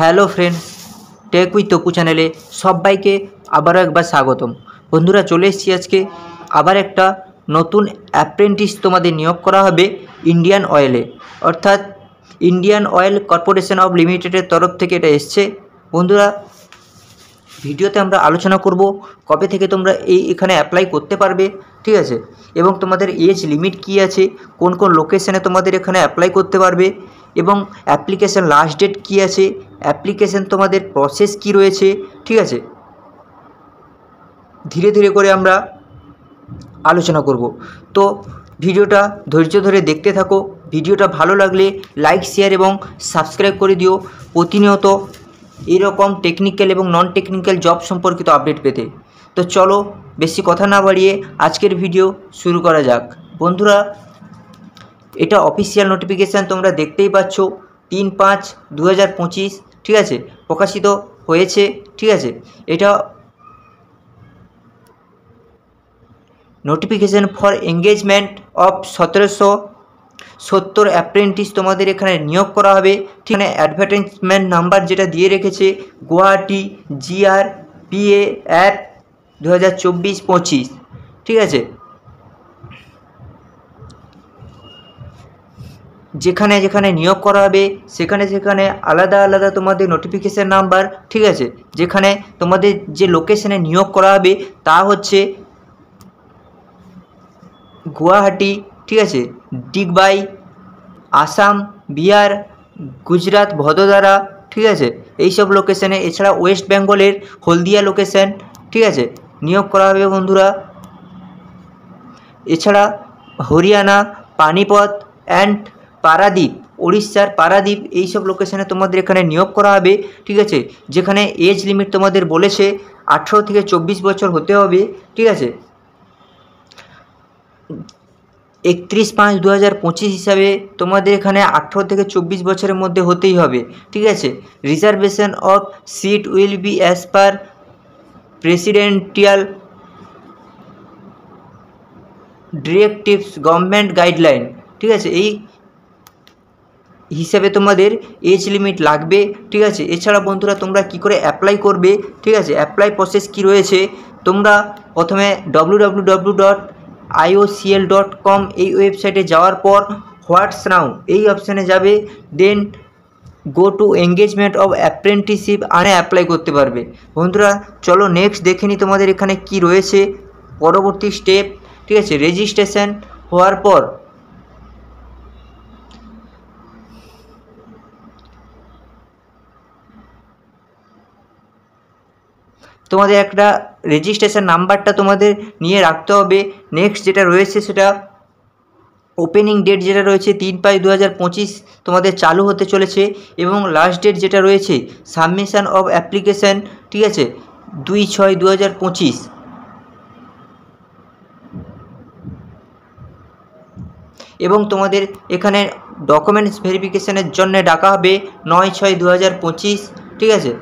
Hello friends, take with Tapu চ্যানেলে সবাইকে আবারও একবার স্বাগতম। বন্ধুরা, চলে এসেছি আজকে আবার একটা নতুন অ্যাপ্রেন্টিস তোমাদের নিয়োগ করা হবে ইন্ডিয়ান অয়েলে, অর্থাৎ ইন্ডিয়ান অয়েল কর্পোরেশন অফ লিমিটেডের তরফ থেকে এটা এসছে। বন্ধুরা, ভিডিওতে আমরা আলোচনা করব কবে থেকে তোমরা এখানে অ্যাপ্লাই করতে পারবে, ঠিক আছে, এবং তোমাদের এজ লিমিট কী আছে, কোন কোন লোকেশনে তোমাদের এখানে অ্যাপ্লাই করতে পারবে, এবং অ্যাপ্লিকেশান লাস্ট ডেট কী আছে, অ্যাপ্লিকেশান তোমাদের প্রসেস কী রয়েছে, ঠিক আছে। ধীরে ধীরে করে আমরা আলোচনা করব। তো ভিডিওটা ধৈর্য ধরে দেখতে থাকো। ভিডিওটা ভালো লাগলে লাইক, শেয়ার এবং সাবস্ক্রাইব করে দিও প্রতিনিয়ত এরকম টেকনিক্যাল এবং নন টেকনিক্যাল জব সম্পর্কিত আপডেট পেতে। তো চলো বেশি কথা না বাড়িয়ে আজকের ভিডিও শুরু করা যাক। বন্ধুরা, এটা অফিসিয়াল নোটিফিকেশান তোমরা দেখতেই পাচ্ছ, 3/5/2025, ঠিক আছে, প্রকাশিত হয়েছে, ঠিক আছে। এটা notification for engagement of 1770 apprentice তোমাদের এখানে নিয়োগ করা হবে। ঠিকানে অ্যাডভার্টাইজমেন্ট নাম্বার যেটা দিয়ে রেখেছে গুয়াহাটি GRPA Act 2024-25, ঠিক আছে। যেখানে যেখানে নিয়োগ করা হবে সেখানে সেখানে আলাদা আলাদা তোমাদের নোটিফিকেশান নাম্বার, ঠিক আছে। যেখানে তোমাদের যে লোকেশনে নিয়োগ করা হবে তা হচ্ছে গুয়াহাটি, ঠিক আছে, ডিগবাই, আসাম, বিহার, গুজরাট, ভদোদরা, ঠিক আছে, এইসব লোকেশনে। এছাড়া ওয়েস্ট বেঙ্গলের হলদিয়া লোকেশন, ঠিক আছে, নিয়োগ করা হবে বন্ধুরা। এছাড়া হরিয়ানা, পানিপথ অ্যান্ড পারাদ্বীপ, উড়িষ্যার পারাদ্বীপ, এইসব লোকেশনে তোমাদের এখানে নিয়োগ করা হবে, ঠিক আছে। যেখানে এজ লিমিট তোমাদের বলেছে 18 থেকে 24 বছর হতে হবে, ঠিক আছে। 31/5/2025 হিসাবে তোমাদের এখানে 18 থেকে 24 বছরের মধ্যে হতেই হবে, ঠিক আছে। Reservation of seat will be as per presidential directives government guideline, ঠিক আছে। এই হিসাবে তোমাদের এজ লিমিট লাগবে, ঠিক আছে। এছাড়া বন্ধুরা, তোমরা কি করে অ্যাপ্লাই করবে, ঠিক আছে, অ্যাপ্লাই প্রসেস কি রয়েছে। তোমরা প্রথমে www.iocl.com এই ওয়েবসাইটে যাওয়ার পর হোয়াটস নাও এই অপশানে যাবে, then go to engagement of apprenticeship আনে অ্যাপ্লাই করতে পারবে। বন্ধুরা, চলো নেক্সট দেখে নিই তোমাদের এখানে কি রয়েছে পরবর্তী স্টেপ, ঠিক আছে। রেজিস্ট্রেশন হওয়ার পর তোমাদের একটা রেজিস্ট্রেশন নাম্বারটা তোমাদের নিয়ে রাখতে হবে। নেক্সট যেটা রয়েছে সেটা ওপেনিং ডেট যেটা রয়েছে 3/5/2025 তোমাদের চালু হতে চলেছে, এবং লাস্ট ডেট যেটা রয়েছে সাবমিশন অফ অ্যাপ্লিকেশান, ঠিক আছে, 2/6/2025। এবং তোমাদের এখানে ডকুমেন্টস ভেরিফিকেশানের জন্য ডাকা হবে 9/6/2025, ঠিক আছে।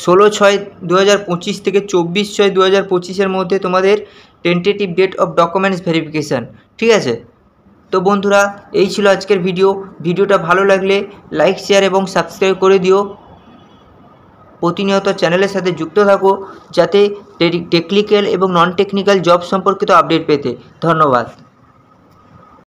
16/6/2025 থেকে 24/6/2025 মধ্যে তোমাদের tentative date of documents verification, ঠিক আছে। তো বন্ধুরা, এই ছিল আজকের ভিডিওটা ভালো লাগলে লাইক, শেয়ার এবং সাবস্ক্রাইব করে দিও। প্রতিনিয়ত চ্যানেলের সাথে যুক্ত থাকো যাতে টেকনিক্যাল এবং নন টেকনিক্যাল জব সম্পর্কিত আপডেট পেতে। ধন্যবাদ।